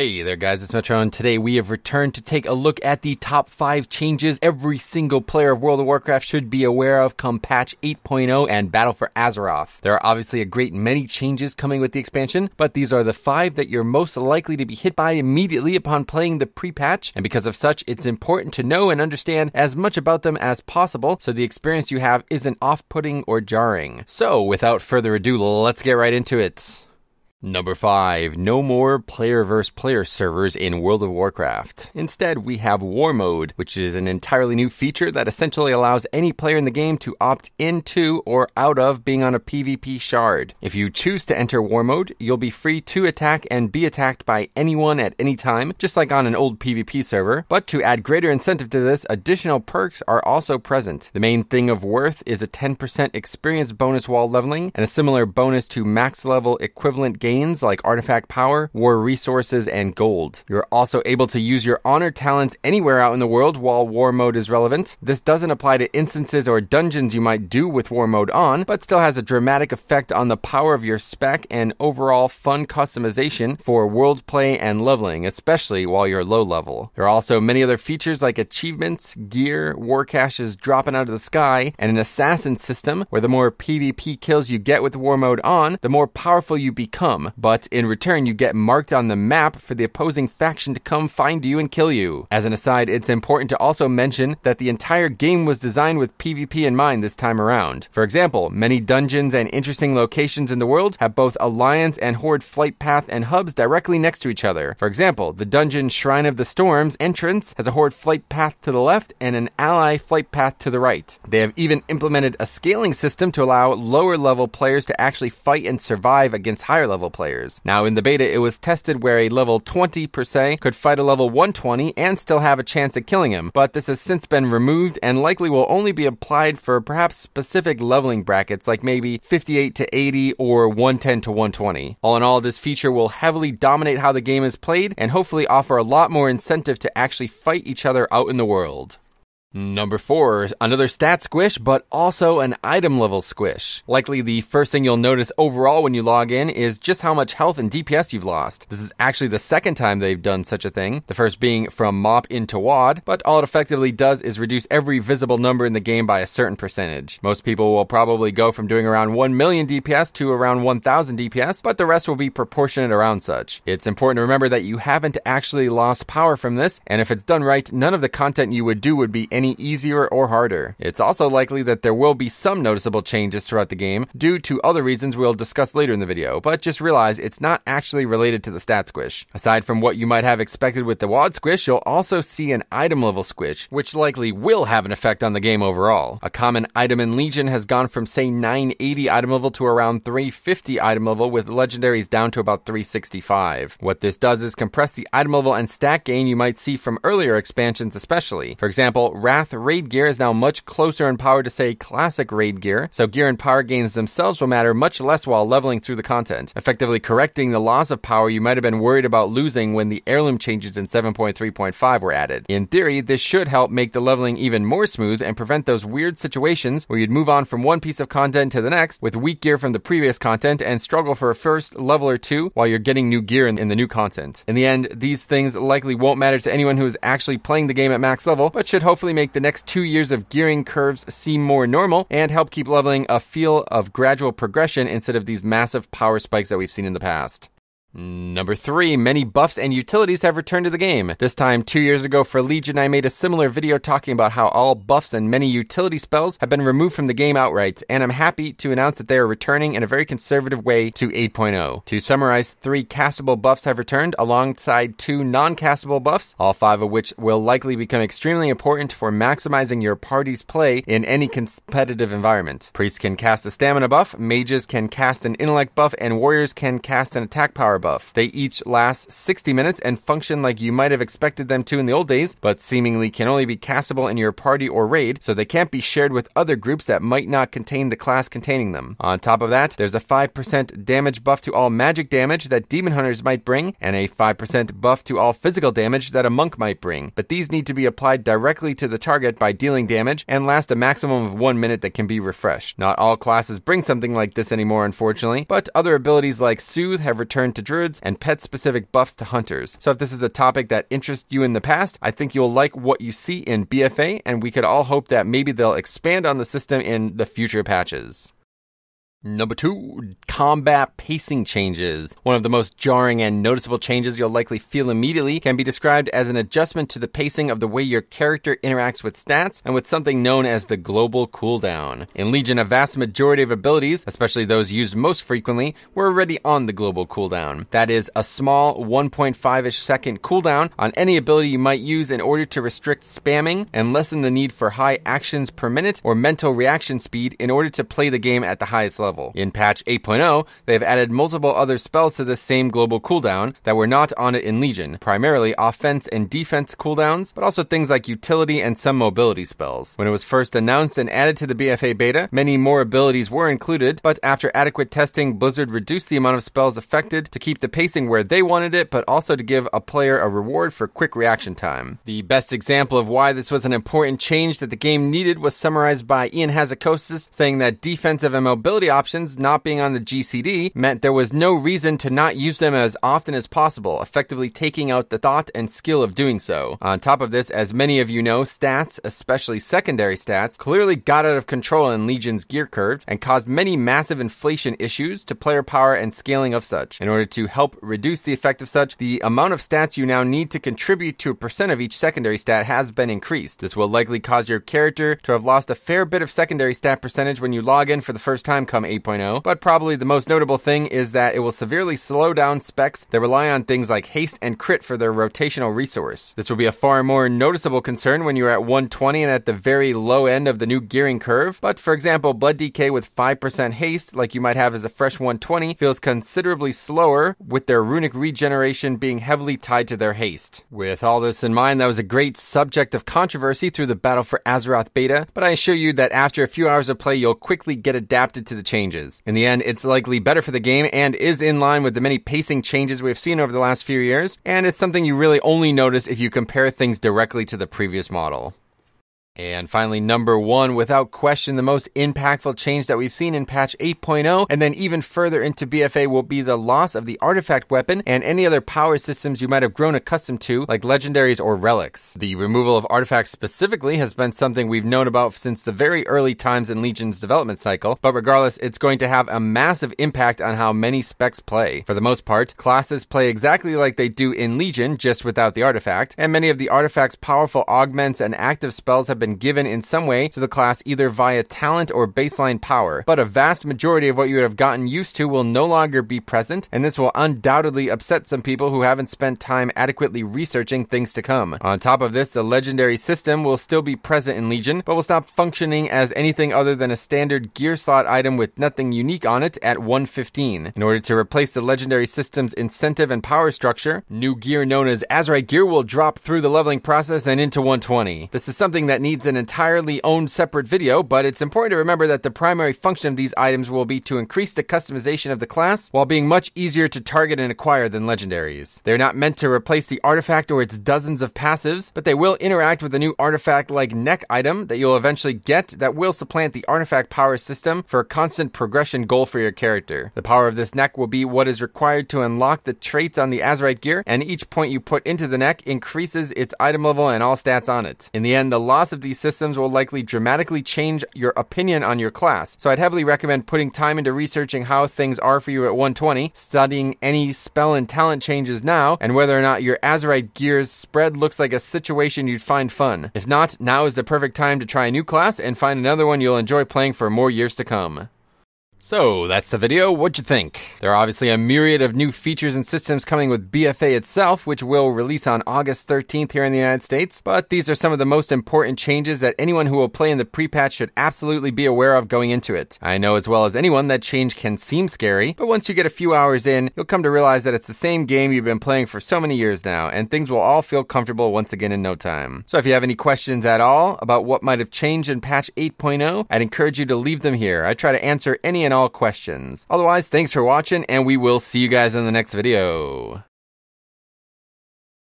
Hey there guys, it's Metro, and today we have returned to take a look at the top 5 changes every single player of World of Warcraft should be aware of come patch 8.0 and Battle for Azeroth. There are obviously a great many changes coming with the expansion, but these are the 5 that you're most likely to be hit by immediately upon playing the pre-patch, and because of such, it's important to know and understand as much about them as possible so the experience you have isn't off-putting or jarring. So, without further ado, let's get right into it. Number 5. No more player versus player servers in World of Warcraft. Instead, we have Warmode, which is an entirely new feature that essentially allows any player in the game to opt into or out of being on a PvP shard. If you choose to enter Warmode, you'll be free to attack and be attacked by anyone at any time, just like on an old PvP server. But to add greater incentive to this, additional perks are also present. The main thing of worth is a 10% experience bonus while leveling, and a similar bonus to max level equivalent gains like artifact power, war resources, and gold. You're also able to use your honor talents anywhere out in the world while war mode is relevant. This doesn't apply to instances or dungeons you might do with war mode on, but still has a dramatic effect on the power of your spec and overall fun customization for world play and leveling, especially while you're low level. There are also many other features like achievements, gear, war caches dropping out of the sky, and an assassin system where the more PvP kills you get with war mode on, the more powerful you become. But in return, you get marked on the map for the opposing faction to come find you and kill you. As an aside, it's important to also mention that the entire game was designed with PvP in mind this time around. For example, many dungeons and interesting locations in the world have both Alliance and Horde flight path and hubs directly next to each other. For example, the dungeon Shrine of the Storms entrance has a Horde flight path to the left and an Ally flight path to the right. They have even implemented a scaling system to allow lower level players to actually fight and survive against higher level players. Now in the beta it was tested where a level 20 per se could fight a level 120 and still have a chance at killing him, but this has since been removed and likely will only be applied for perhaps specific leveling brackets like maybe 58 to 80 or 110 to 120. All in all, this feature will heavily dominate how the game is played and hopefully offer a lot more incentive to actually fight each other out in the world. Number 4, another stat squish, but also an item level squish. Likely the first thing you'll notice overall when you log in is just how much health and DPS you've lost. This is actually the second time they've done such a thing, the first being from Mop into WoD, but all it effectively does is reduce every visible number in the game by a certain percentage. Most people will probably go from doing around 1 million DPS to around 1,000 DPS, but the rest will be proportionate around such. It's important to remember that you haven't actually lost power from this, and if it's done right, none of the content you would do would be any easier or harder. It's also likely that there will be some noticeable changes throughout the game due to other reasons we'll discuss later in the video, but just realize it's not actually related to the stat squish. Aside from what you might have expected with the WoD squish, you'll also see an item level squish, which likely will have an effect on the game overall. A common item in Legion has gone from say 980 item level to around 350 item level, with legendaries down to about 365. What this does is compress the item level and stat gain you might see from earlier expansions especially. For example, Wrath raid gear is now much closer in power to say classic raid gear, so gear and power gains themselves will matter much less while leveling through the content, effectively correcting the loss of power you might have been worried about losing when the heirloom changes in 7.3.5 were added. In theory, this should help make the leveling even more smooth and prevent those weird situations where you'd move on from one piece of content to the next with weak gear from the previous content and struggle for a first level or two while you're getting new gear in the new content. In the end, these things likely won't matter to anyone who is actually playing the game at max level, but should hopefully make the next 2 years of gearing curves seem more normal and help keep leveling a feel of gradual progression instead of these massive power spikes that we've seen in the past. Number 3, many buffs and utilities have returned to the game. This time 2 years ago for Legion, I made a similar video talking about how all buffs and many utility spells have been removed from the game outright, and I'm happy to announce that they are returning in a very conservative way to 8.0. To summarize, 3 castable buffs have returned alongside 2 non-castable buffs, all 5 of which will likely become extremely important for maximizing your party's play in any competitive environment. Priests can cast a stamina buff, mages can cast an intellect buff, and warriors can cast an attack power buff. They each last 60 minutes and function like you might have expected them to in the old days, but seemingly can only be castable in your party or raid, so they can't be shared with other groups that might not contain the class containing them. On top of that, there's a 5% damage buff to all magic damage that demon hunters might bring, and a 5% buff to all physical damage that a monk might bring, but these need to be applied directly to the target by dealing damage and last a maximum of 1 minute that can be refreshed. Not all classes bring something like this anymore, unfortunately, but other abilities like Soothe have returned to druids, and pet-specific buffs to hunters. So if this is a topic that interests you in the past, I think you'll like what you see in BFA, and we could all hope that maybe they'll expand on the system in the future patches. Number 2, combat pacing changes. One of the most jarring and noticeable changes you'll likely feel immediately can be described as an adjustment to the pacing of the way your character interacts with stats and with something known as the global cooldown. In Legion, a vast majority of abilities, especially those used most frequently, were already on the global cooldown. That is, a small 1.5-ish second cooldown on any ability you might use in order to restrict spamming and lessen the need for high actions per minute or mental reaction speed in order to play the game at the highest level. In patch 8.0, they have added multiple other spells to this same global cooldown that were not on it in Legion, primarily offense and defense cooldowns, but also things like utility and some mobility spells. When it was first announced and added to the BFA beta, many more abilities were included, but after adequate testing, Blizzard reduced the amount of spells affected to keep the pacing where they wanted it, but also to give a player a reward for quick reaction time. The best example of why this was an important change that the game needed was summarized by Ian Hazakosis, saying that defensive and mobility options not being on the GCD meant there was no reason to not use them as often as possible, effectively taking out the thought and skill of doing so. On top of this, as many of you know, stats, especially secondary stats, clearly got out of control in Legion's gear curve and caused many massive inflation issues to player power and scaling of such. In order to help reduce the effect of such, the amount of stats you now need to contribute to a percent of each secondary stat has been increased. This will likely cause your character to have lost a fair bit of secondary stat percentage when you log in for the first time come 8.0, but probably the most notable thing is that it will severely slow down specs that rely on things like haste and crit for their rotational resource. This will be a far more noticeable concern when you're at 120 and at the very low end of the new gearing curve, but for example, Blood DK with 5% haste, like you might have as a fresh 120, feels considerably slower, with their runic regeneration being heavily tied to their haste. With all this in mind, that was a great subject of controversy through the Battle for Azeroth beta, but I assure you that after a few hours of play, you'll quickly get adapted to the changes. In the end, it's likely better for the game and is in line with the many pacing changes we've seen over the last few years, and is something you really only notice if you compare things directly to the previous model. And finally, number 1, without question, the most impactful change that we've seen in patch 8.0 and then even further into BFA will be the loss of the artifact weapon and any other power systems you might have grown accustomed to, like legendaries or relics. The removal of artifacts specifically has been something we've known about since the very early times in Legion's development cycle, but regardless, it's going to have a massive impact on how many specs play. For the most part, classes play exactly like they do in Legion, just without the artifact, and many of the artifact's powerful augments and active spells have been given in some way to the class either via talent or baseline power, but a vast majority of what you would have gotten used to will no longer be present, and this will undoubtedly upset some people who haven't spent time adequately researching things to come. On top of this, the legendary system will still be present in Legion, but will stop functioning as anything other than a standard gear slot item with nothing unique on it at 115. In order to replace the legendary system's incentive and power structure, new gear known as Azerite gear will drop through the leveling process and into 120. This is something that needs an entirely owned separate video, but it's important to remember that the primary function of these items will be to increase the customization of the class while being much easier to target and acquire than legendaries. They're not meant to replace the artifact or its dozens of passives, but they will interact with a new artifact-like neck item that you'll eventually get that will supplant the artifact power system for a constant progression goal for your character. The power of this neck will be what is required to unlock the traits on the Azerite gear, and each point you put into the neck increases its item level and all stats on it. In the end, the loss of these systems will likely dramatically change your opinion on your class, so I'd heavily recommend putting time into researching how things are for you at 120, studying any spell and talent changes now, and whether or not your Azerite gear's spread looks like a situation you'd find fun. If not, now is the perfect time to try a new class and find another one you'll enjoy playing for more years to come. So, that's the video. What'd you think? There are obviously a myriad of new features and systems coming with BFA itself, which will release on August 13th here in the United States, but these are some of the most important changes that anyone who will play in the pre-patch should absolutely be aware of going into it. I know as well as anyone that change can seem scary, but once you get a few hours in, you'll come to realize that it's the same game you've been playing for so many years now, and things will all feel comfortable once again in no time. So if you have any questions at all about what might have changed in patch 8.0, I'd encourage you to leave them here. I try to answer any and all questions. Otherwise, thanks for watching, and we will see you guys in the next video.